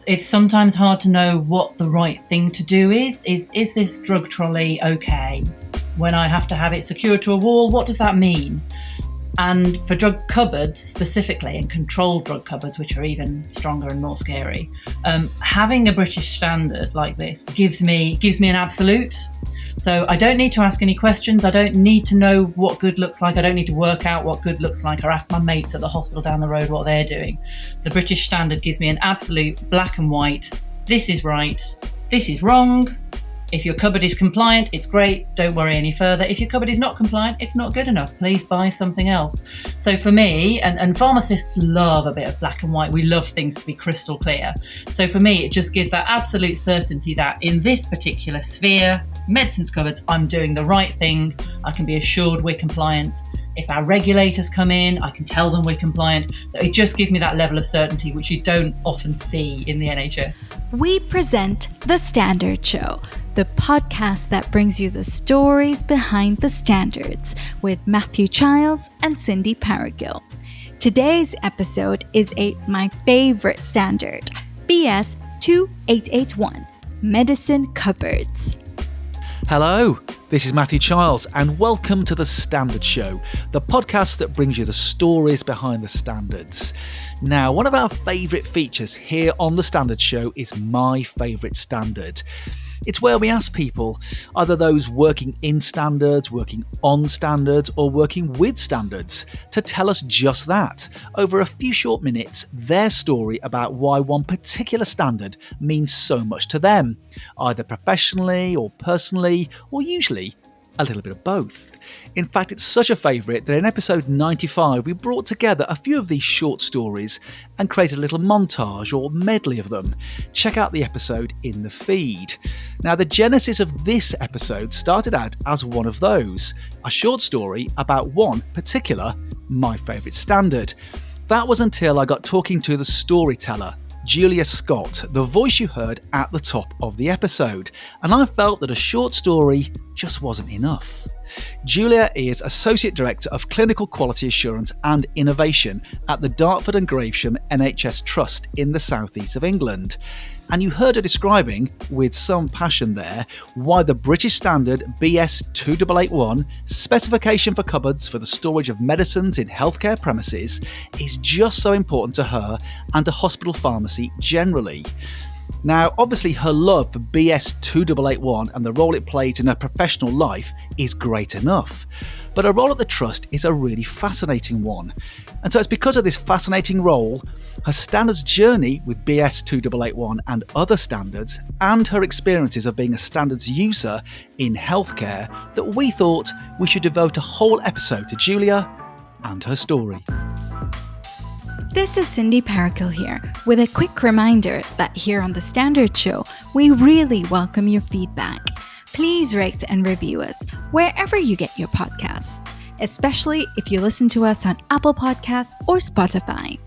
It's sometimes hard to know what the right thing to do is. Is this drug trolley okay? When I have to have it secured to a wall, what does that mean? And for drug cupboards specifically, and controlled drug cupboards, which are even stronger and more scary, having a British standard like this gives me an absolute. So I don't need to ask any questions. I don't need to know what good looks like. I don't need to work out what good looks like or ask my mates at the hospital down the road what they're doing. The British standard gives me an absolute black and white. This is right. This is wrong. If your cupboard is compliant, it's great. Don't worry any further. If your cupboard is not compliant, it's not good enough. Please buy something else. So for me, and pharmacists love a bit of black and white. We love things to be crystal clear. So for me, it just gives that absolute certainty that in this particular sphere, medicines cupboards, I'm doing the right thing. I can be assured we're compliant. If our regulators come in, I can tell them we're compliant. So it just gives me that level of certainty, which you don't often see in the NHS. We present The Standard Show, the podcast that brings you the stories behind the standards with Matthew Childs and Cindy Paragill. Today's episode is my favorite standard, BS 2881, Medicine Cupboards. Hello, this is Matthew Childs and welcome to The Standard Show, the podcast that brings you the stories behind the standards. Now, one of our favourite features here on The Standard Show is My Favourite Standard. It's where we ask people, either those working in standards, working on standards, or working with standards, to tell us just that, over a few short minutes, their story about why one particular standard means so much to them, either professionally or personally, or usually a little bit of both. In fact, it's such a favourite that in episode 95 we brought together a few of these short stories and created a little montage or medley of them. Check out the episode in the feed. Now, the genesis of this episode started out as one of those, a short story about one particular My Favourite Standard. That was until I got talking to the storyteller, Julia Scott, the voice you heard at the top of the episode, and I felt that a short story just wasn't enough. Julia is Associate Director of Clinical Quality Assurance and Innovation at the Dartford and Gravesham NHS Trust in the southeast of England. And you heard her describing, with some passion there, why the British standard BS 2881, specification for cupboards for the storage of medicines in healthcare premises, is just so important to her and to hospital pharmacy generally. Now, obviously her love for BS 2881 and the role it plays in her professional life is great enough. But her role at the Trust is a really fascinating one. And so it's because of this fascinating role, her standards journey with BS 2881 and other standards, and her experiences of being a standards user in healthcare, that we thought we should devote a whole episode to Julia and her story. This is Cindy Paragill here, with a quick reminder that here on The Standard Show, we really welcome your feedback. Please rate and review us wherever you get your podcasts, especially if you listen to us on Apple Podcasts or Spotify.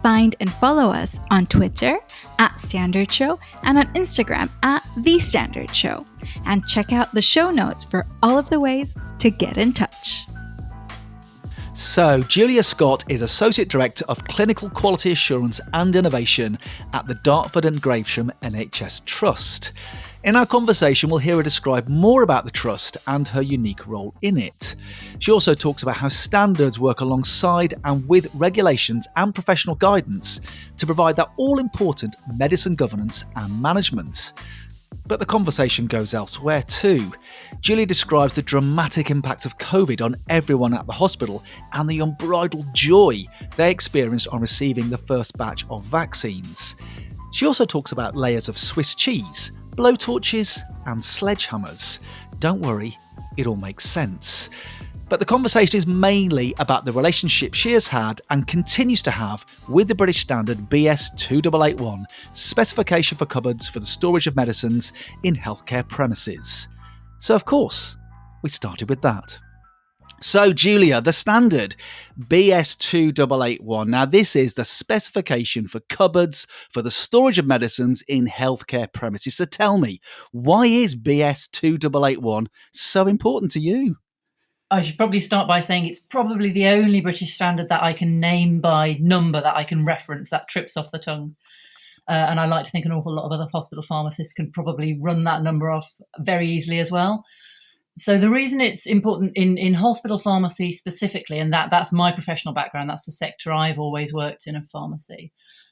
Find and follow us on Twitter at Standard Show and on Instagram at The Standard Show. And check out the show notes for all of the ways to get in touch. So, Julia Scott is Associate Director of Clinical Quality Assurance and Innovation at the Dartford and Gravesham NHS Trust. In our conversation, we'll hear her describe more about the Trust and her unique role in it. She also talks about how standards work alongside and with regulations and professional guidance to provide that all-important medicine governance and management. But the conversation goes elsewhere too. Julia describes the dramatic impact of COVID on everyone at the hospital and the unbridled joy they experienced on receiving the first batch of vaccines. She also talks about layers of Swiss cheese, blowtorches and sledgehammers. Don't worry, it all makes sense. But the conversation is mainly about the relationship she has had and continues to have with the British standard BS 2881, specification for cupboards for the storage of medicines in healthcare premises. So of course, we started with that. So Julia, the standard BS 2881. Now this is the specification for cupboards for the storage of medicines in healthcare premises. So tell me, why is BS 2881 so important to you? I should probably start by saying it's probably the only British standard that I can name by number that I can reference that trips off the tongue. And I like to think an awful lot of other hospital pharmacists can probably run that number off very easily as well. So the reason it's important in hospital pharmacy specifically, and that's my professional background, that's the sector I've always worked in, of pharmacy.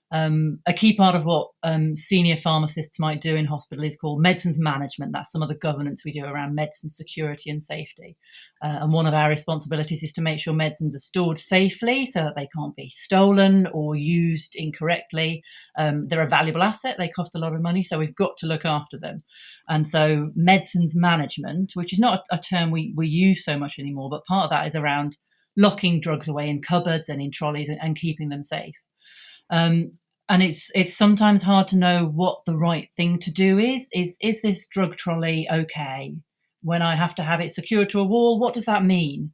A key part of what senior pharmacists might do in hospital is called medicines management. That's some of the governance we do around medicine security and safety. And one of our responsibilities is to make sure medicines are stored safely so that they can't be stolen or used incorrectly. They're a valuable asset. They cost a lot of money, so we've got to look after them. And so medicines management, which is not a term we use so much anymore, but part of that is around locking drugs away in cupboards and in trolleys and keeping them safe. And it's sometimes hard to know what the right thing to do is. Is this drug trolley okay? When I have to have it secured to a wall, what does that mean?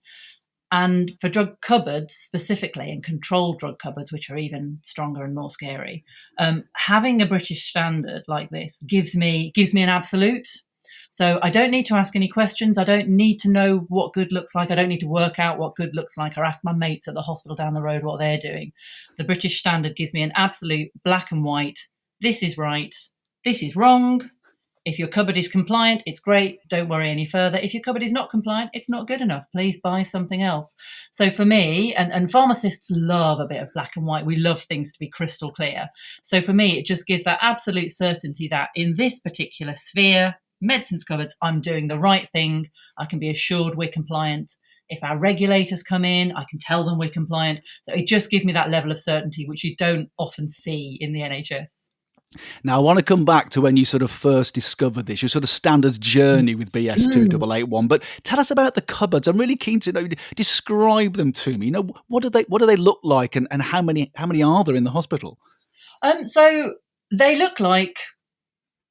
And for drug cupboards specifically, and controlled drug cupboards, which are even stronger and more scary, having a British standard like this gives me an absolute. So I don't need to ask any questions. I don't need to know what good looks like. I don't need to work out what good looks like or ask my mates at the hospital down the road what they're doing. The British standard gives me an absolute black and white. This is right. This is wrong. If your cupboard is compliant, it's great. Don't worry any further. If your cupboard is not compliant, it's not good enough. Please buy something else. So for me, and pharmacists love a bit of black and white. We love things to be crystal clear. So for me, it just gives that absolute certainty that in this particular sphere, medicines cupboards, I'm doing the right thing. I can be assured we're compliant. If our regulators come in, I can tell them we're compliant. So it just gives me that level of certainty, which you don't often see in the NHS. Now, I want to come back to when you sort of first discovered this, your sort of standard journey with BS2881. But tell us about the cupboards. I'm really keen to know. Describe them to me. What do they look like, and how many are there in the hospital? So they look like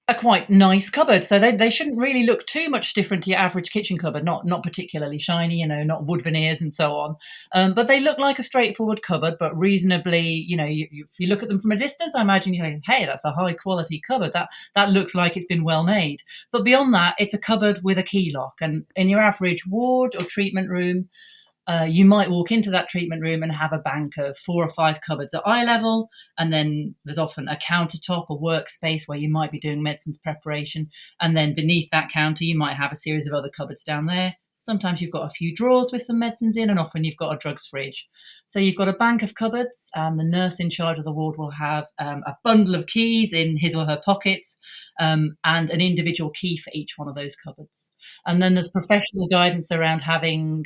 a quite nice cupboard. So they shouldn't really look too much different to your average kitchen cupboard, not particularly shiny, not wood veneers and so on. But they look like a straightforward cupboard, but reasonably, if you look at them from a distance, I imagine you go, hey, that's a high quality cupboard. That looks like it's been well made. But beyond that, it's a cupboard with a key lock. And in your average ward or treatment room, you might walk into that treatment room and have a bank of 4 or 5 cupboards at eye level, and then there's often a countertop, a workspace where you might be doing medicines preparation, and then beneath that counter you might have a series of other cupboards down there. Sometimes you've got a few drawers with some medicines in, and often you've got a drugs fridge. So you've got a bank of cupboards, and the nurse in charge of the ward will have a bundle of keys in his or her pockets, and an individual key for each one of those cupboards. And then there's professional guidance around having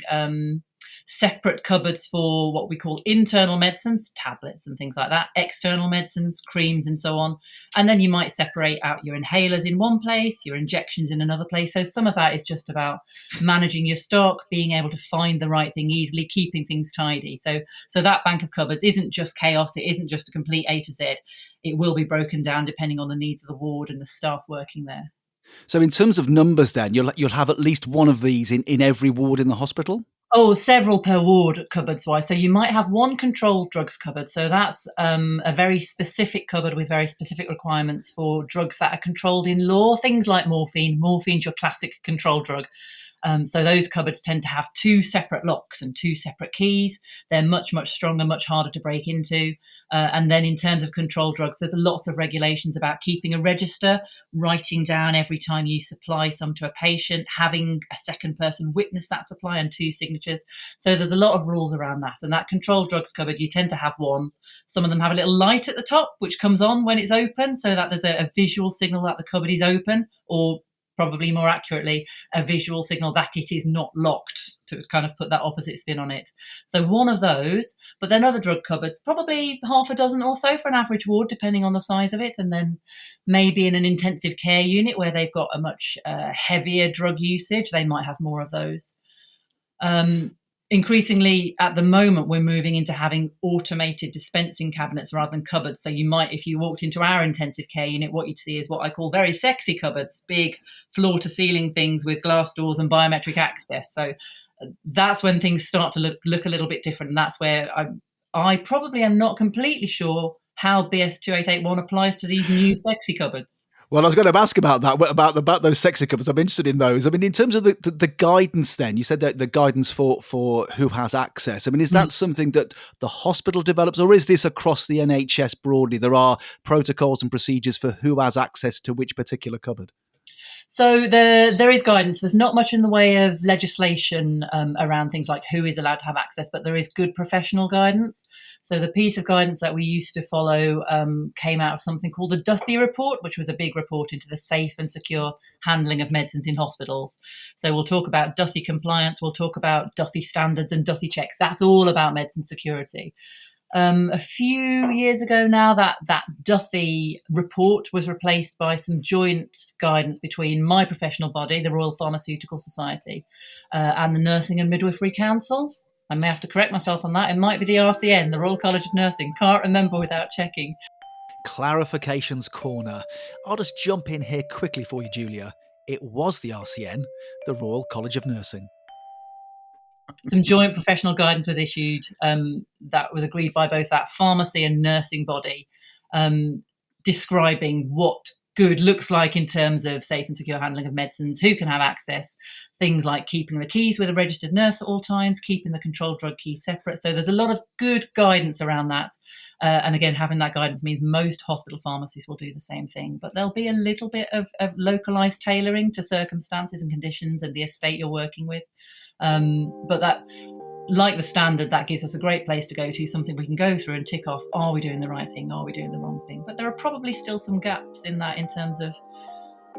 separate cupboards for what we call internal medicines, tablets and things like that, external medicines, creams and so on. And then you might separate out your inhalers in one place, your injections in another place. So some of that is just about managing your stock, being able to find the right thing easily, keeping things tidy. So that bank of cupboards isn't just chaos. It isn't just a complete A to Z. It will be broken down depending on the needs of the ward and the staff working there. So in terms of numbers then, you'll have at least one of these in every ward in the hospital? Oh, several per ward cupboards wise. So you might have one controlled drugs cupboard. So that's a very specific cupboard with very specific requirements for drugs that are controlled in law. Things like morphine. Morphine's your classic controlled drug. So those cupboards tend to have 2 separate locks and 2 separate keys. They're much, much stronger, much harder to break into. And then in terms of controlled drugs, there's lots of regulations about keeping a register, writing down every time you supply some to a patient, having a second person witness that supply and 2 signatures. So there's a lot of rules around that. And that controlled drugs cupboard, you tend to have one. Some of them have a little light at the top, which comes on when it's open, so that there's a visual signal that the cupboard is open, or probably more accurately, a visual signal that it is not locked, to kind of put that opposite spin on it. So one of those, but then other drug cupboards, probably half a dozen or so for an average ward, depending on the size of it. And then maybe in an intensive care unit where they've got a much heavier drug usage, they might have more of those. Increasingly, at the moment, we're moving into having automated dispensing cabinets rather than cupboards. So you might, if you walked into our intensive care unit, what you'd see is what I call very sexy cupboards, big floor-to-ceiling things with glass doors and biometric access. So that's when things start to look a little bit different. And that's where I probably am not completely sure how BS2881 applies to these new sexy cupboards. Well, I was going to ask about that, about those sexy cupboards. I'm interested in those. I mean, in terms of the guidance then, you said that the guidance for who has access. I mean, is that something that the hospital develops, or is this across the NHS broadly? There are protocols and procedures for who has access to which particular cupboard? So there is guidance. There's not much in the way of legislation around things like who is allowed to have access, but there is good professional guidance. So the piece of guidance that we used to follow came out of something called the Duthie Report, which was a big report into the safe and secure handling of medicines in hospitals. So we'll talk about Duthie compliance, we'll talk about Duthie standards and Duthie checks. That's all about medicine security. A few years ago now, that Duthie report was replaced by some joint guidance between my professional body, the Royal Pharmaceutical Society, and the Nursing and Midwifery Council. I may have to correct myself on that. It might be the RCN, the Royal College of Nursing. Can't remember without checking. Clarifications Corner. I'll just jump in here quickly for you, Julia. It was the RCN, the Royal College of Nursing. Some joint professional guidance was issued that was agreed by both that pharmacy and nursing body, describing what good looks like in terms of safe and secure handling of medicines, who can have access, things like keeping the keys with a registered nurse at all times, keeping the controlled drug key separate. So there's a lot of good guidance around that. And again, having that guidance means most hospital pharmacies will do the same thing, but there'll be a little bit of localized tailoring to circumstances and conditions and the estate you're working with. But that, like the standard, that gives us a great place to go to, something we can go through and tick off, are we doing the right thing, are we doing the wrong thing? But there are probably still some gaps in that, in terms of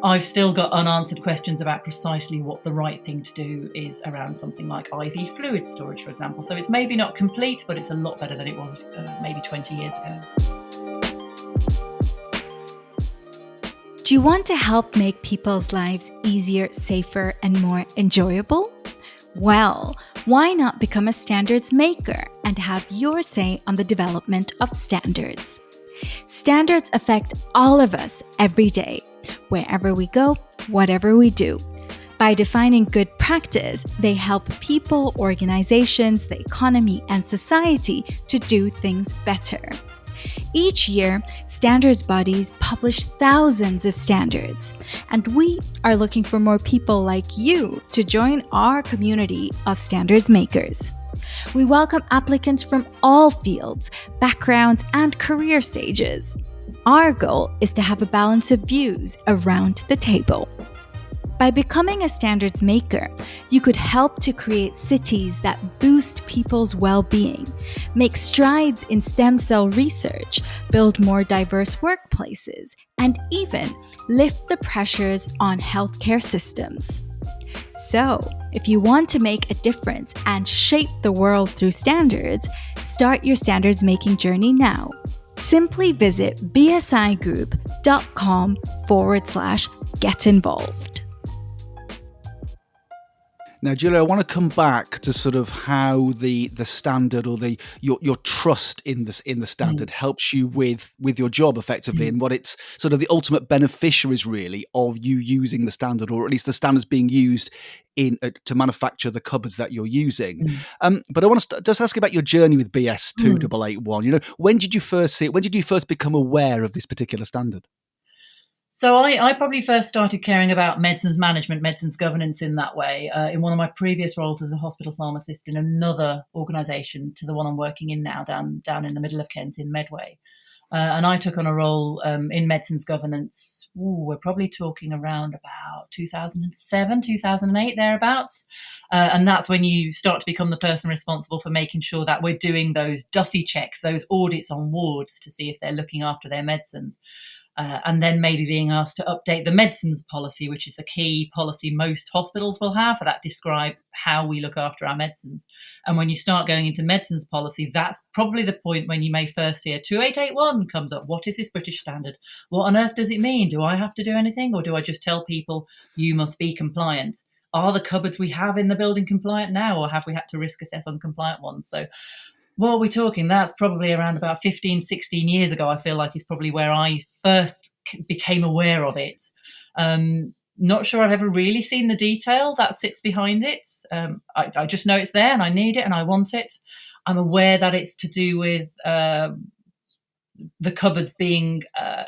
I've still got unanswered questions about precisely what the right thing to do is around something like IV fluid storage, for example. So it's maybe not complete, but it's a lot better than it was maybe 20 years ago. Do you want to help make people's lives easier, safer, and more enjoyable? Well, why not become a standards maker and have your say on the development of standards? Standards affect all of us every day, wherever we go, whatever we do. By defining good practice, they help people, organizations, the economy, and society to do things better. Each year, standards bodies publish thousands of standards, and we are looking for more people like you to join our community of standards makers. We welcome applicants from all fields, backgrounds, and career stages. Our goal is to have a balance of views around the table. By becoming a standards maker, you could help to create cities that boost people's well-being, make strides in stem cell research, build more diverse workplaces, and even lift the pressures on healthcare systems. So, if you want to make a difference and shape the world through standards, start your standards making journey now. Simply visit bsigroup.com/get involved. Now, Julia, I want to come back to sort of how the standard, or your trust in the standard helps you with your job effectively, and what it's sort of the ultimate beneficiaries really of you using the standard, or at least the standards being used in to manufacture the cupboards that you're using. But I want to just ask you about your journey with BS 2881. You know, when did you first see it? When did you first become aware of this particular standard? So I probably first started caring about medicines management, medicines governance in that way, in one of my previous roles as a hospital pharmacist in another organisation to the one I'm working in now, down in the middle of Kent in Medway. And I took on a role in medicines governance. We're probably talking around about 2007, 2008, thereabouts. And that's when you start to become the person responsible for making sure that we're doing those Duthie checks, those audits on wards to see if they're looking after their medicines. And then maybe being asked to update the medicines policy, which is the key policy most hospitals will have that describe how we look after our medicines. And when you start going into medicines policy, that's probably the point when you may first hear 2881 comes up. What is this British standard? What on earth does it mean? Do I have to do anything, or do I just tell people you must be compliant? Are the cupboards we have in the building compliant now, or have we had to risk assess on compliant ones? So what are we talking? That's probably around about 15, 16 years ago, I feel like, is probably where I first became aware of it. Not sure I've ever really seen the detail that sits behind it. I just know it's there and I need it and I want it. I'm aware that it's to do with the cupboards being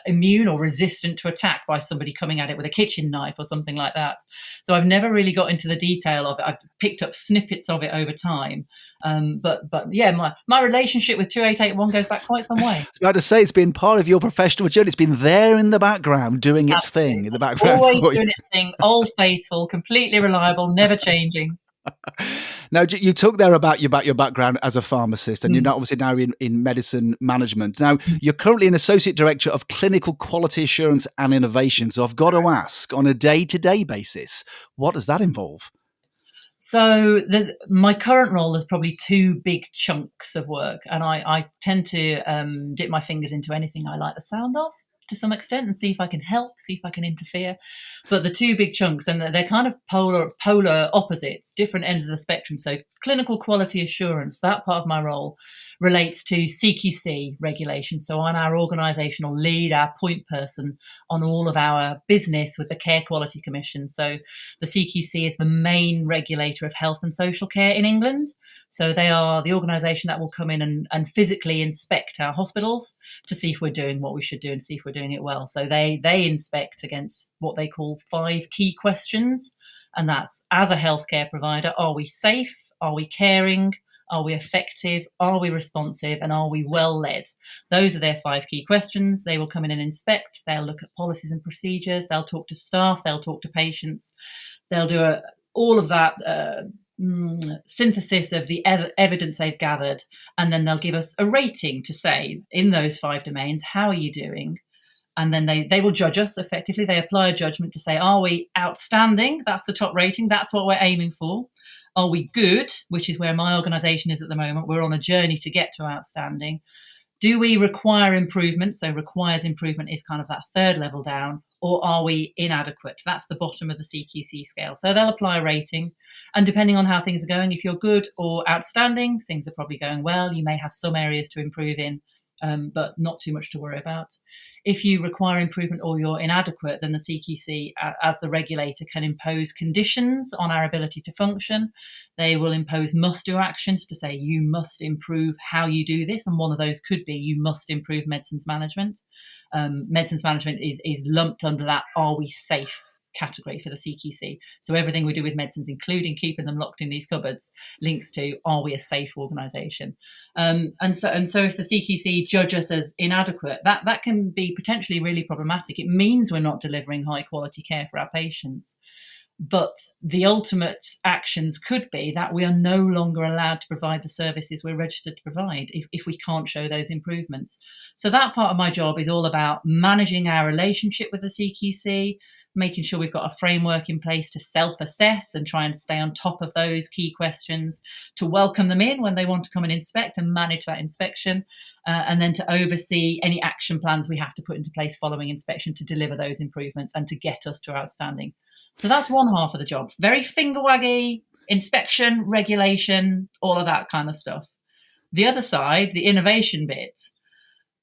immune or resistant to attack by somebody coming at it with a kitchen knife or something like that. So I've never really got into the detail of it. I've picked up snippets of it over time. But yeah, my relationship with 2881 goes back quite some way. Like to say, it's been part of your professional journey. It's been there in the background, doing its thing in the background. Always doing its thing, old faithful, completely reliable, never changing. Now, you talk there about your background as a pharmacist, and you're obviously now in medicine management. Now, you're currently an associate director of clinical quality assurance and innovation. So I've got to ask, on a day-to-day basis, what does that involve? So my current role is probably two big chunks of work, and I tend to dip my fingers into anything I like the sound of to some extent and see if I can help, see if I can interfere. But the two big chunks, and they're kind of polar opposites, different ends of the spectrum. So clinical quality assurance, that part of my role relates to CQC regulation. So I'm our organisational lead, our point person on all of our business with the Care Quality Commission. So the CQC is the main regulator of health and social care in England. So they are the organisation that will come in and physically inspect our hospitals to see if we're doing what we should do and see if we're doing it well. So they inspect against what they call 5 key questions. And that's, as a healthcare provider, are we safe? Are we caring? Are we effective? Are we responsive? And are we well led? Those are their 5 key questions. They will come in and inspect. They'll look at policies and procedures. They'll talk to staff. They'll talk to patients. They'll do all of that synthesis of the evidence they've gathered, and then they'll give us a rating to say, in those 5 domains, how are you doing? And then they will judge us effectively. They apply a judgment to say, are we outstanding? That's the top rating. That's what we're aiming for. Are we good? Which is where my organisation is at the moment. We're on a journey to get to outstanding. Do we require improvement? So requires improvement is kind of that 3rd level down. Or are we inadequate? That's the bottom of the CQC scale. So they'll apply a rating. And depending on how things are going, if you're good or outstanding, things are probably going well. You may have some areas to improve in, but not too much to worry about. If you require improvement or you're inadequate, then the CQC, as the regulator, can impose conditions on our ability to function. They will impose must-do actions to say you must improve how you do this. And one of those could be you must improve medicines management. Medicines management is lumped under that are we safe category for the CQC. So everything we do with medicines, including keeping them locked in these cupboards, links to are we a safe organisation? And so if the CQC judge us as inadequate, that can be potentially really problematic. It means we're not delivering high quality care for our patients. But the ultimate actions could be that we are no longer allowed to provide the services we're registered to provide if we can't show those improvements. So that part of my job is all about managing our relationship with the CQC, making sure we've got a framework in place to self-assess and try and stay on top of those key questions, to welcome them in when they want to come and inspect and manage that inspection, and then to oversee any action plans we have to put into place following inspection to deliver those improvements and to get us to outstanding. So that's one half of the job. Very finger-waggy, inspection, regulation, all of that kind of stuff. The other side, the innovation bit,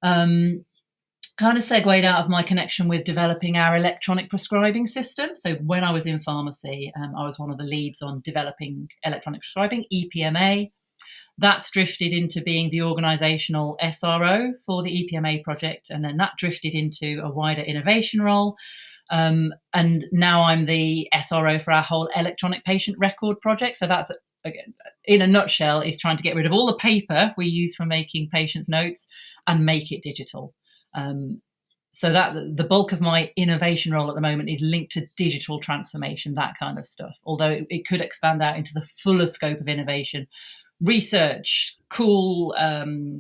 kind of segued out of my connection with developing our electronic prescribing system. So when I was in pharmacy, I was one of the leads on developing electronic prescribing, EPMA. That's drifted into being the organisational SRO for the EPMA project. And then that drifted into a wider innovation role. And now I'm the SRO for our whole electronic patient record project. So that's, again, in a nutshell, is trying to get rid of all the paper we use for making patients' notes and make it digital. So that the bulk of my innovation role at the moment is linked to digital transformation, that kind of stuff. Although it could expand out into the fuller scope of innovation, research, cool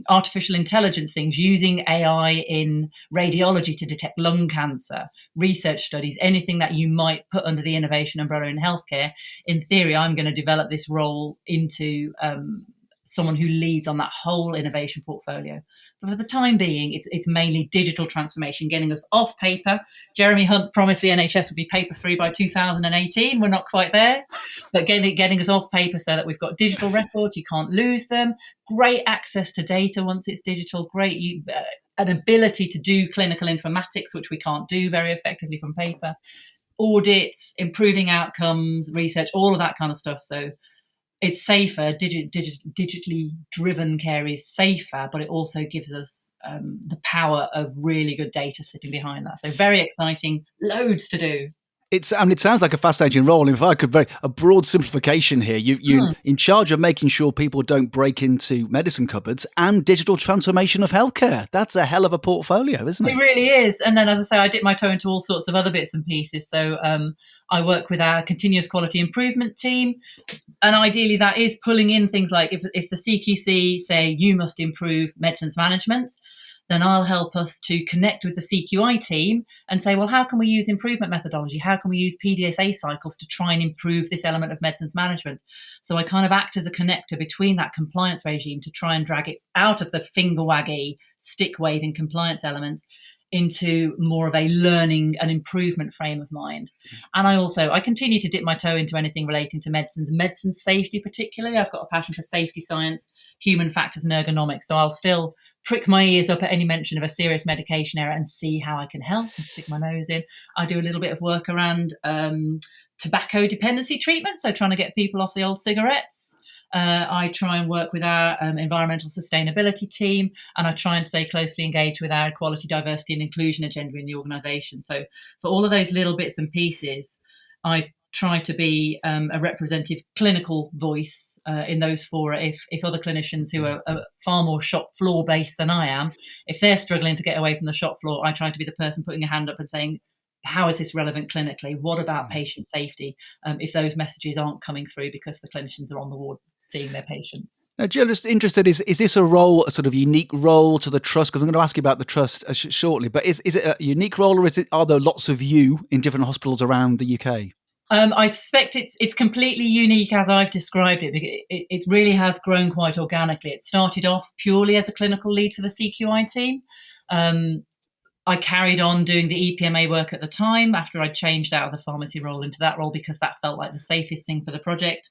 artificial intelligence things, using AI in radiology to detect lung cancer, research studies, anything that you might put under the innovation umbrella in healthcare. In theory, I'm going to develop this role into someone who leads on that whole innovation portfolio. But for the time being, it's mainly digital transformation, getting us off paper. Jeremy Hunt promised the NHS would be paper-free by 2018. We're not quite there, but getting us off paper so that we've got digital records. You can't lose them. Great access to data once it's digital. Great an ability to do clinical informatics, which we can't do very effectively from paper. Audits, improving outcomes, research, all of that kind of stuff. So it's safer. Digitally driven care is safer, but it also gives us the power of really good data sitting behind that. So very exciting, loads to do. It sounds like a fascinating role. If I could, a broad simplification here. You in charge of making sure people don't break into medicine cupboards and digital transformation of healthcare. That's a hell of a portfolio, isn't it? It really is. And then, as I say, I dip my toe into all sorts of other bits and pieces. So I work with our continuous quality improvement team. And ideally, that is pulling in things like if the CQC say you must improve medicines management, then I'll help us to connect with the CQI team and say, well, how can we use improvement methodology? How can we use PDSA cycles to try and improve this element of medicines management? So I kind of act as a connector between that compliance regime to try and drag it out of the finger waggy, stick waving compliance element into more of a learning and improvement frame of mind. And I continue to dip my toe into anything relating to medicine safety particularly. I've got a passion for safety science, human factors and ergonomics. So I'll still prick my ears up at any mention of a serious medication error and see how I can help and stick my nose in. I do a little bit of work around tobacco dependency treatment, so trying to get people off the old cigarettes. I try and work with our environmental sustainability team, and I try and stay closely engaged with our equality, diversity and inclusion agenda in the organisation. So for all of those little bits and pieces, I try to be a representative clinical voice in those fora. If other clinicians who are far more shop floor based than I am, if they're struggling to get away from the shop floor, I try to be the person putting a hand up and saying, how is this relevant clinically? What about patient safety? If those messages aren't coming through because the clinicians are on the ward seeing their patients. Now, Jill, just interested, is this a role, a sort of unique role to the trust? Because I'm going to ask you about the trust shortly, but is it a unique role, or are there lots of you in different hospitals around the UK? I suspect it's completely unique as I've described it. It really has grown quite organically. It started off purely as a clinical lead for the CQI team. I carried on doing the EPMA work at the time after I changed out of the pharmacy role into that role because that felt like the safest thing for the project.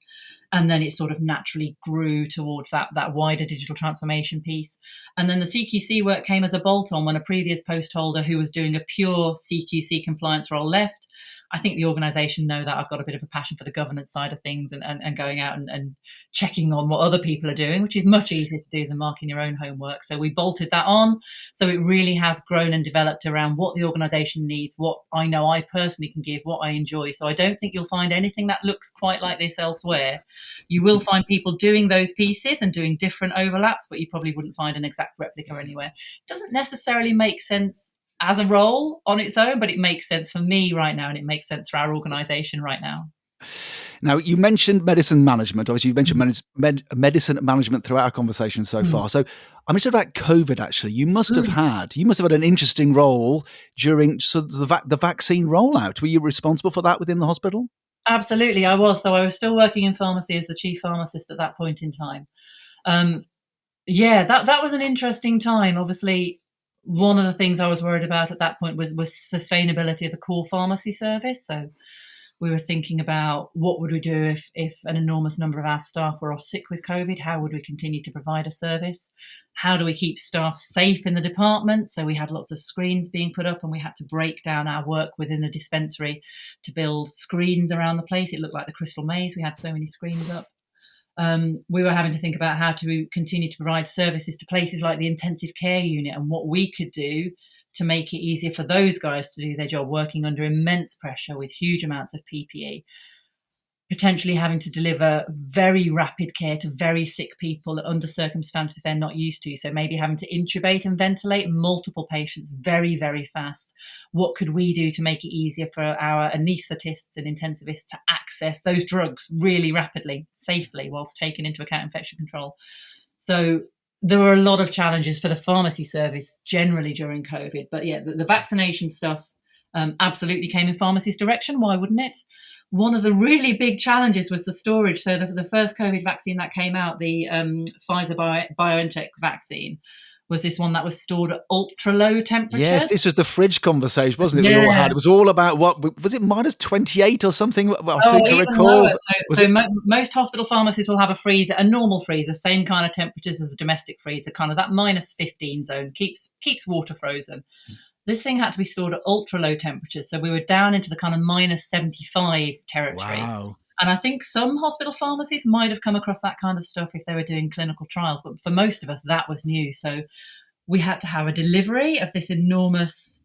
And then it sort of naturally grew towards that wider digital transformation piece. And then the CQC work came as a bolt-on when a previous post holder who was doing a pure CQC compliance role left. I think the organisation know that I've got a bit of a passion for the governance side of things and going out and checking on what other people are doing, which is much easier to do than marking your own homework. So we bolted that on. So it really has grown and developed around what the organisation needs, what I know I personally can give, what I enjoy. So I don't think you'll find anything that looks quite like this elsewhere. You will find people doing those pieces and doing different overlaps, but you probably wouldn't find an exact replica anywhere. It doesn't necessarily make sense as a role on its own, but it makes sense for me right now, and it makes sense for our organisation right now. Now, you mentioned medicine management. Obviously, you've mentioned medicine management throughout our conversation so far. So I'm interested about COVID, actually. You must have had an interesting role during sort of the vaccine rollout. Were you responsible for that within the hospital? Absolutely, I was. So I was still working in pharmacy as the chief pharmacist at that point in time. That was an interesting time. Obviously, one of the things I was worried about at that point was sustainability of the core pharmacy service. So we were thinking about what would we do if an enormous number of our staff were off sick with COVID? How would we continue to provide a service? How do we keep staff safe in the department? So we had lots of screens being put up, and we had to break down our work within the dispensary to build screens around the place. It looked like the Crystal Maze. We had so many screens up. We were having to think about how to continue to provide services to places like the intensive care unit and what we could do to make it easier for those guys to do their job, working under immense pressure with huge amounts of PPE, potentially having to deliver very rapid care to very sick people under circumstances they're not used to. So maybe having to intubate and ventilate multiple patients very, very fast. What could we do to make it easier for our anaesthetists and intensivists to access those drugs really rapidly, safely, whilst taking into account infection control? So there were a lot of challenges for the pharmacy service generally during COVID. But yeah, the vaccination stuff absolutely came in pharmacy's direction. Why wouldn't it? One of the really big challenges was the storage. So the first COVID vaccine that came out, the Pfizer-BioNTech vaccine, was this one that was stored at ultra low temperatures. Yes, this was the fridge conversation, wasn't it? Yeah. We all had. It was all about what was it, minus 28 or something? I think I recall. Most hospital pharmacies will have a freezer, a normal freezer, same kind of temperatures as a domestic freezer, kind of that minus 15 zone, keeps water frozen. This thing had to be stored at ultra low temperatures. So we were down into the kind of minus 75 territory. Wow. And I think some hospital pharmacies might have come across that kind of stuff if they were doing clinical trials, but for most of us, that was new. So we had to have a delivery of this enormous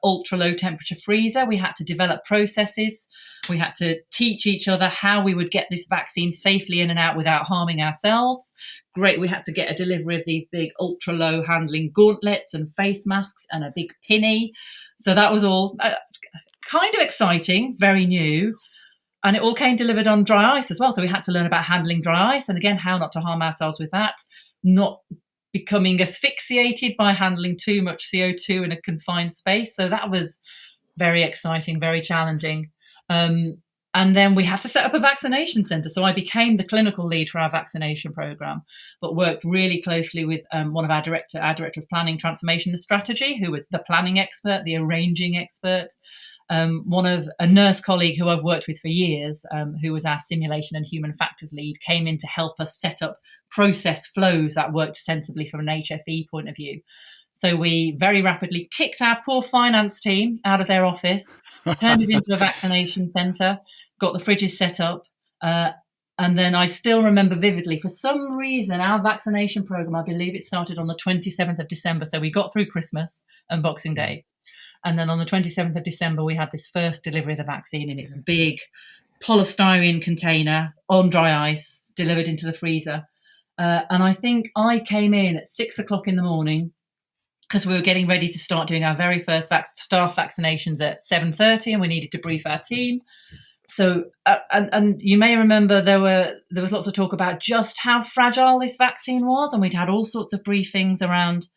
ultra low temperature freezer. We had to develop processes. We had to teach each other how we would get this vaccine safely in and out without harming ourselves. Great. We had to get a delivery of these big ultra low handling gauntlets and face masks and a big pinny. So that was all kind of exciting, very new. And it all came delivered on dry ice as well. So we had to learn about handling dry ice and again, how not to harm ourselves with that, not becoming asphyxiated by handling too much CO2 in a confined space. So that was very exciting, very challenging. And then we had to set up a vaccination centre. So I became the clinical lead for our vaccination programme, but worked really closely with one of our director of planning, transformation and strategy, who was the planning expert, the arranging expert. One of a nurse colleague who I've worked with for years, who was our simulation and human factors lead, came in to help us set up process flows that worked sensibly from an HFE point of view. So we very rapidly kicked our poor finance team out of their office, turned it into a vaccination centre, got the fridges set up. And then I still remember vividly, for some reason, our vaccination programme, I believe it started on the 27th of December. So we got through Christmas and Boxing Day. And then on the 27th of December, we had this first delivery of the vaccine in its big polystyrene container on dry ice, delivered into the freezer. And I think I came in at 6:00 in the morning because we were getting ready to start doing our very first staff vaccinations at 7:30, and we needed to brief our team. So, and you may remember there was lots of talk about just how fragile this vaccine was, and we'd had all sorts of briefings around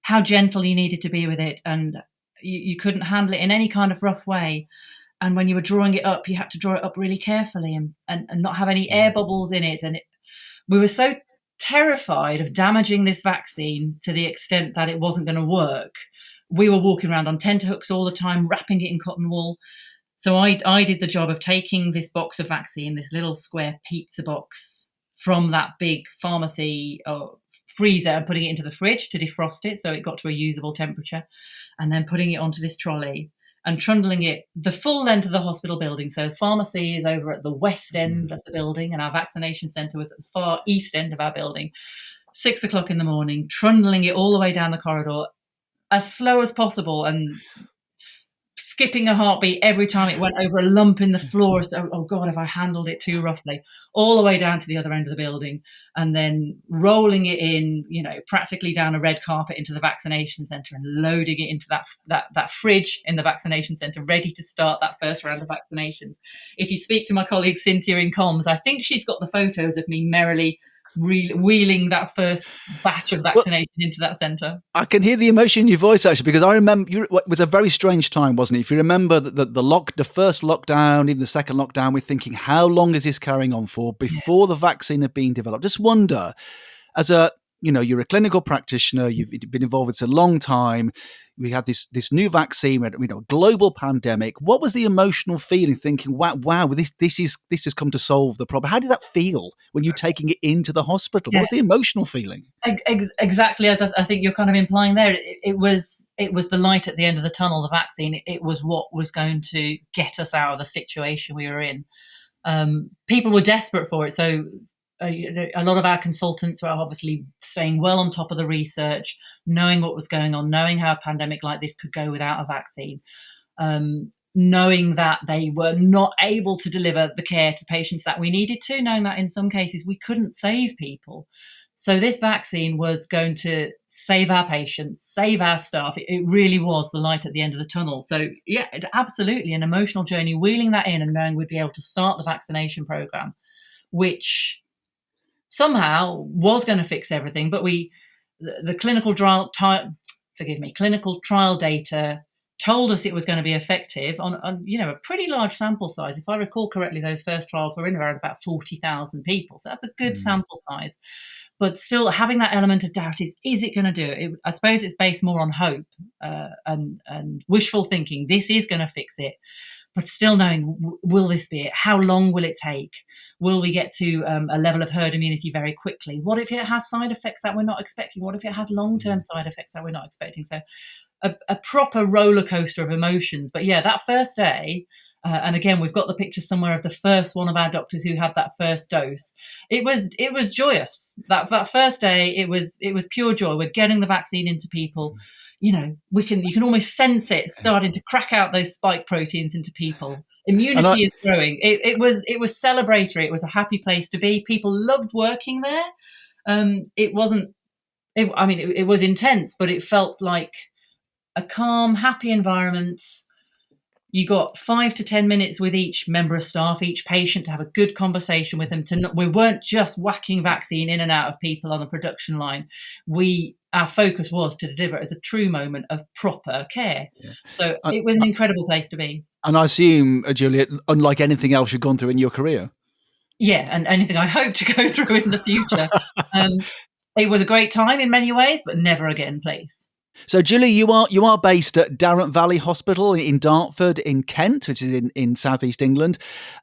how gentle you needed to be with it, and you couldn't handle it in any kind of rough way. And when you were drawing it up, you had to draw it up really carefully and not have any air bubbles in it. And we were so terrified of damaging this vaccine to the extent that it wasn't going to work. We were walking around on tenterhooks all the time, wrapping it in cotton wool. So I did the job of taking this box of vaccine, this little square pizza box, from that big pharmacy freezer and putting it into the fridge to defrost it so it got to a usable temperature, and then putting it onto this trolley and trundling it the full length of the hospital building. So the pharmacy is over at the west end of the building and our vaccination centre was at the far east end of our building. 6:00 in the morning, trundling it all the way down the corridor as slow as possible and skipping a heartbeat every time it went over a lump in the floor. So, oh God, have I handled it too roughly? All the way down to the other end of the building, and then rolling it in, practically down a red carpet into the vaccination centre and loading it into that fridge in the vaccination centre, ready to start that first round of vaccinations. If you speak to my colleague Cynthia in comms, I think she's got the photos of me merrily wheeling that first batch of vaccination into that centre. I can hear the emotion in your voice, actually, because I remember it was a very strange time, wasn't it? If you remember the first lockdown, even the second lockdown, we're thinking, how long is this carrying on for before the vaccine had been developed? Just wonder, as you're a clinical practitioner, you've been involved with this a long time. We had this new vaccine, global pandemic. What was the emotional feeling thinking, wow, this has come to solve the problem? How did that feel when you're taking it into the hospital? What was the emotional feeling? Exactly as I think you're kind of implying there. It was the light at the end of the tunnel, the vaccine. It was what was going to get us out of the situation we were in. People were desperate for it. So a lot of our consultants were obviously staying well on top of the research, knowing what was going on, knowing how a pandemic like this could go without a vaccine, knowing that they were not able to deliver the care to patients that we needed to, knowing that in some cases we couldn't save people. So this vaccine was going to save our patients, save our staff. It really was the light at the end of the tunnel. So yeah, absolutely an emotional journey, wheeling that in and knowing we'd be able to start the vaccination program, which somehow was going to fix everything, but the clinical trial data told us it was going to be effective on a pretty large sample size. If I recall correctly, those first trials were in around about 40,000 people, so that's a good sample size. But still, having that element of doubt is it going to do it? I suppose it's based more on hope and wishful thinking. This is going to fix it. But still knowing, will this be it? How long will it take? Will we get to a level of herd immunity very quickly? What if it has side effects that we're not expecting? What if it has long-term side effects that we're not expecting? So a proper roller coaster of emotions. But yeah, that first day, And again, we've got the picture somewhere of the first one of our doctors who had that first dose. It was joyous. That first day, it was pure joy. We're getting the vaccine into people. You know, you can almost sense it starting to crack out those spike proteins into people. Immunity is growing. It was celebratory. It was a happy place to be. People loved working there. It wasn't. It was intense, but it felt like a calm, happy environment. You got 5 to 10 minutes with each member of staff, each patient, to have a good conversation with them. We weren't just whacking vaccine in and out of people on the production line. Our focus was to deliver it as a true moment of proper care. Yeah. So it was an incredible place to be. And I assume, Julia, unlike anything else you've gone through in your career. Yeah, and anything I hope to go through in the future. It was a great time in many ways, but never again, please. So, Julie, you are based at Dartford Valley Hospital in Dartford in Kent, which is in southeast England,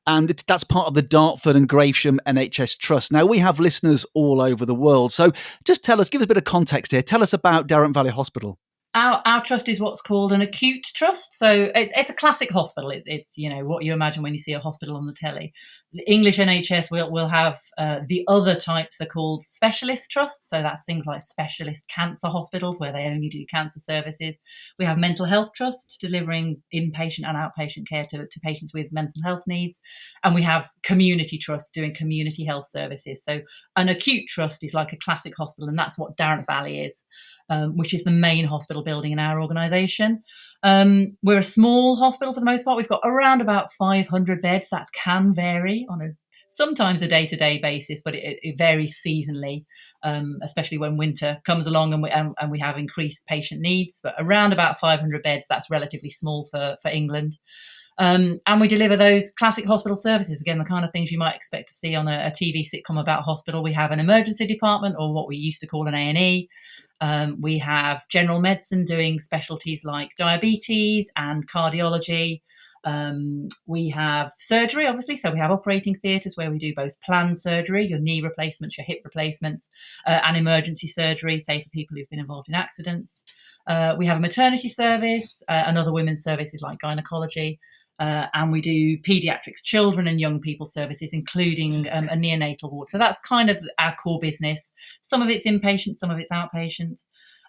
and that's part of the Dartford and Gravesham NHS Trust. Now, we have listeners all over the world, so just give us a bit of context here. Tell us about Dartford Valley Hospital. Our trust is what's called an acute trust. So it's a classic hospital. It's what you imagine when you see a hospital on the telly. The English NHS will have the other types are called specialist trusts. So that's things like specialist cancer hospitals where they only do cancer services. We have mental health trusts delivering inpatient and outpatient care to patients with mental health needs. And we have community trusts doing community health services. So an acute trust is like a classic hospital, and that's what Dartford Valley is. Which is the main hospital building in our organisation. We're a small hospital for the most part. We've got around about 500 beds. That can vary on sometimes a day-to-day basis, but it varies seasonally, especially when winter comes along and we have increased patient needs. But around about 500 beds, that's relatively small for England. And we deliver those classic hospital services, again, the kind of things you might expect to see on a TV sitcom about hospital. We have an emergency department, or what we used to call an A&E. We have general medicine doing specialties like diabetes and cardiology. We have surgery, obviously. So we have operating theatres where we do both planned surgery, your knee replacements, your hip replacements, and emergency surgery, say for people who've been involved in accidents. We have a maternity service and other women's services like gynecology. And we do paediatrics, children and young people services, including a neonatal ward. So that's kind of our core business. Some of it's inpatient, some of it's outpatient.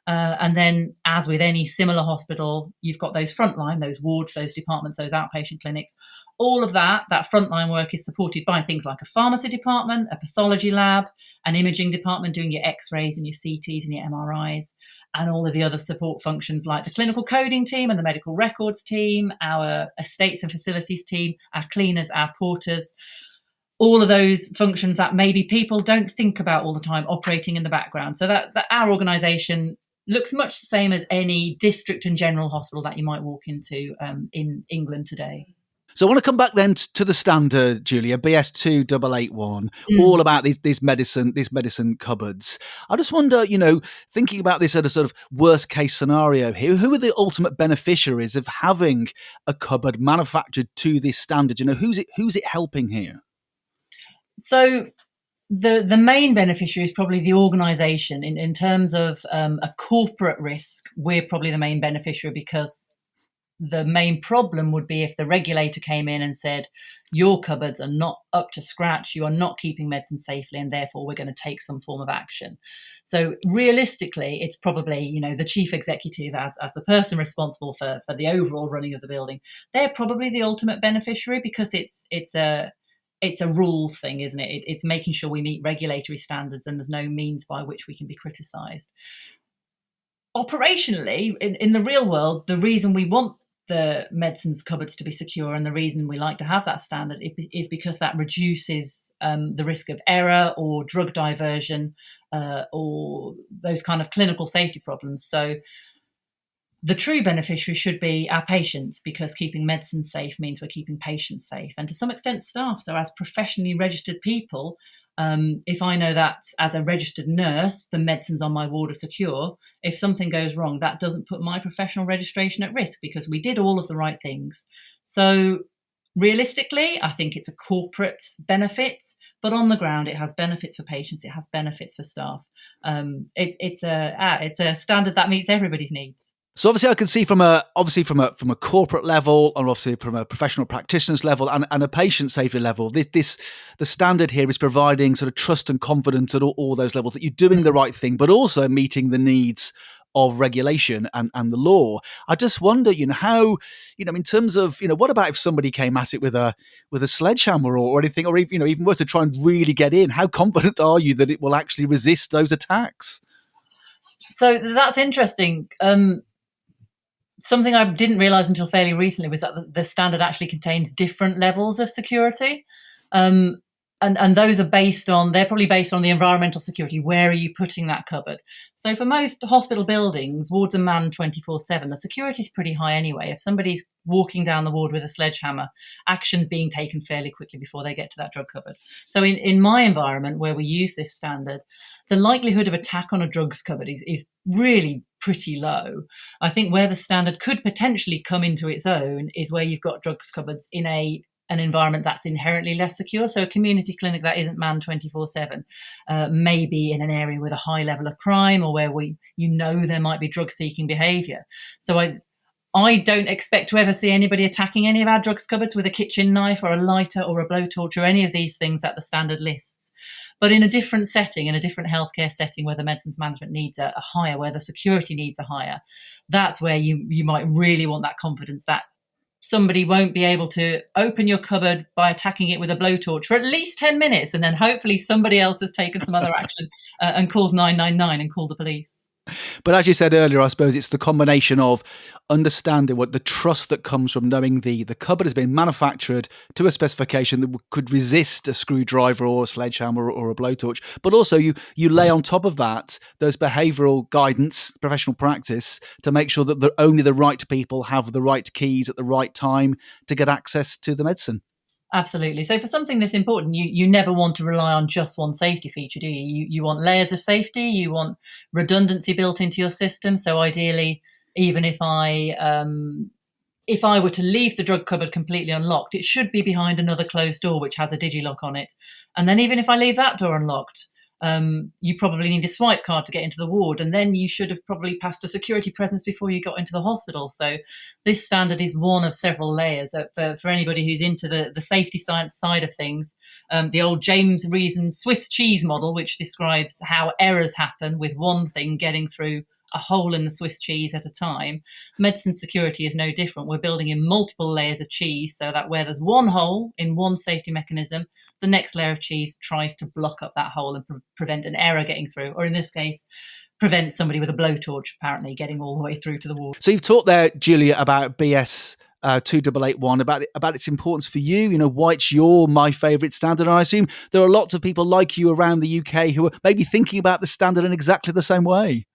And then, as with any similar hospital, you've got those frontline, those wards, those departments, those outpatient clinics. All of that frontline work is supported by things like a pharmacy department, a pathology lab, an imaging department doing your X-rays and your CTs and your MRIs, and all of the other support functions like the clinical coding team and the medical records team, our estates and facilities team, our cleaners, our porters, all of those functions that maybe people don't think about all the time operating in the background. So that our organisation looks much the same as any district and general hospital that you might walk into in England today. So I want to come back then to the standard, Julia, BS2 881, all about these medicine cupboards. I just wonder, thinking about this at a sort of worst case scenario here, who are the ultimate beneficiaries of having a cupboard manufactured to this standard? Who's it helping here? So the main beneficiary is probably the organisation. In terms of a corporate risk, we're probably the main beneficiary, because the main problem would be if the regulator came in and said, your cupboards are not up to scratch, you are not keeping medicine safely, and therefore we're going to take some form of action. So realistically, it's probably, the chief executive as the person responsible for the overall running of the building. They're probably the ultimate beneficiary, because it's a rules thing, isn't it? It's making sure we meet regulatory standards and there's no means by which we can be criticised. Operationally, in the real world, the reason we want the medicines cupboards to be secure, and the reason we like to have that standard, is because that reduces the risk of error or drug diversion or those kind of clinical safety problems. So the true beneficiary should be our patients, because keeping medicine safe means we're keeping patients safe, and to some extent staff. So as professionally registered people, if I know that as a registered nurse, the medicines on my ward are secure, if something goes wrong, that doesn't put my professional registration at risk, because we did all of the right things. So realistically, I think it's a corporate benefit, but on the ground, it has benefits for patients, it has benefits for staff. It's a standard that meets everybody's needs. So obviously, I can see from a corporate level, and obviously from a professional practitioner's level, and a patient safety level, the standard here is providing sort of trust and confidence at all those levels that you're doing the right thing, but also meeting the needs of regulation and the law. I just wonder, how, in terms of, what about if somebody came at it with a sledgehammer or anything, or even worse, to try and really get in? How confident are you that it will actually resist those attacks? So that's interesting. Something I didn't realise until fairly recently was that the standard actually contains different levels of security. And those are they're probably based on the environmental security. Where are you putting that cupboard? So for most hospital buildings, wards are manned 24/7. The security is pretty high anyway. If somebody's walking down the ward with a sledgehammer, action's being taken fairly quickly before they get to that drug cupboard. So in my environment where we use this standard, the likelihood of attack on a drugs cupboard is really pretty low. I think where the standard could potentially come into its own is where you've got drugs cupboards in an environment that's inherently less secure. So a community clinic that isn't manned 24/7, maybe in an area with a high level of crime or where there might be drug-seeking behaviour. So I don't expect to ever see anybody attacking any of our drugs cupboards with a kitchen knife or a lighter or a blowtorch or any of these things that the standard lists. But in a different setting, in a different healthcare setting where the medicines management needs are higher, where the security needs are higher, that's where you might really want that confidence that somebody won't be able to open your cupboard by attacking it with a blowtorch for at least 10 minutes, and then hopefully somebody else has taken some other action and called 999 and called the police. But as you said earlier, I suppose it's the combination of understanding what the trust that comes from knowing the cupboard has been manufactured to a specification that could resist a screwdriver or a sledgehammer or a blowtorch. But also you lay on top of that those behavioural guidance, professional practice, to make sure that only the right people have the right keys at the right time to get access to the medicine. Absolutely. So for something this important, you never want to rely on just one safety feature, do you? You want layers of safety. You want redundancy built into your system. So ideally, even if I were to leave the drug cupboard completely unlocked, it should be behind another closed door which has a digilock on it. And then even if I leave that door unlocked, you probably need a swipe card to get into the ward, and then you should have probably passed a security presence before you got into the hospital. So this standard is one of several layers for anybody who's into the safety science side of things. The old James Reason's Swiss cheese model, which describes how errors happen with one thing getting through a hole in the Swiss cheese at a time. Medicine security is no different. We're building in multiple layers of cheese so that where there's one hole in one safety mechanism, the next layer of cheese tries to block up that hole and prevent an error getting through, or in this case, prevent somebody with a blowtorch apparently getting all the way through to the wall. So you've talked there, Julia, about BS 2881, about its importance for you, why it's my favourite standard. And I assume there are lots of people like you around the UK who are maybe thinking about the standard in exactly the same way.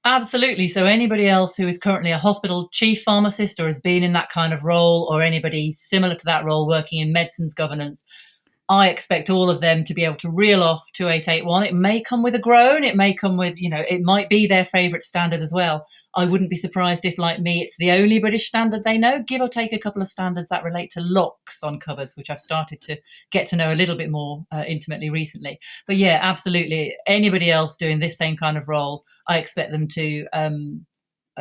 Absolutely. So anybody else who is currently a hospital chief pharmacist or has been in that kind of role, or anybody similar to that role working in medicines governance, I expect all of them to be able to reel off 2881. It may come with a groan. It may come with, it might be their favourite standard as well. I wouldn't be surprised if, like me, it's the only British standard they know, give or take a couple of standards that relate to locks on cupboards, which I've started to get to know a little bit more intimately recently. But yeah, absolutely. Anybody else doing this same kind of role, I expect them to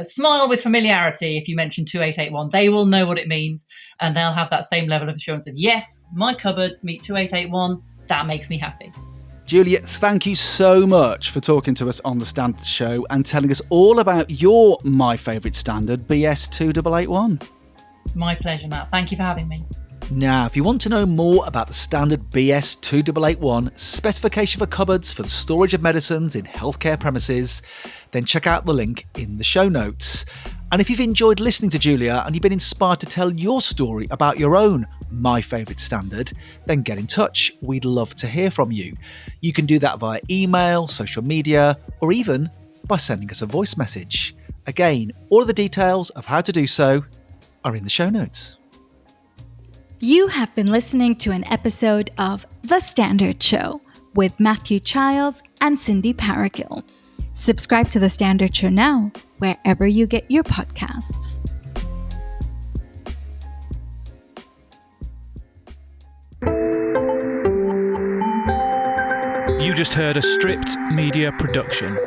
smile with familiarity. If you mention 2881, they will know what it means, and they'll have that same level of assurance of, yes, my cupboards meet 2881. That makes me happy. Julia, thank you so much for talking to us on the Standard Show and telling us all about your My Favourite Standard, BS 2881. My pleasure, Matt. Thank you for having me. Now, if you want to know more about the standard BS 2881, specification for cupboards for the storage of medicines in healthcare premises, then check out the link in the show notes. And if you've enjoyed listening to Julia and you've been inspired to tell your story about your own My Favourite Standard, then get in touch. We'd love to hear from you. You can do that via email, social media, or even by sending us a voice message. Again, all of the details of how to do so are in the show notes. You have been listening to an episode of The Standard Show with Matthew Childs and Cindy Parakill. Subscribe to The Standard Show now, wherever you get your podcasts. You just heard a Stripped Media production.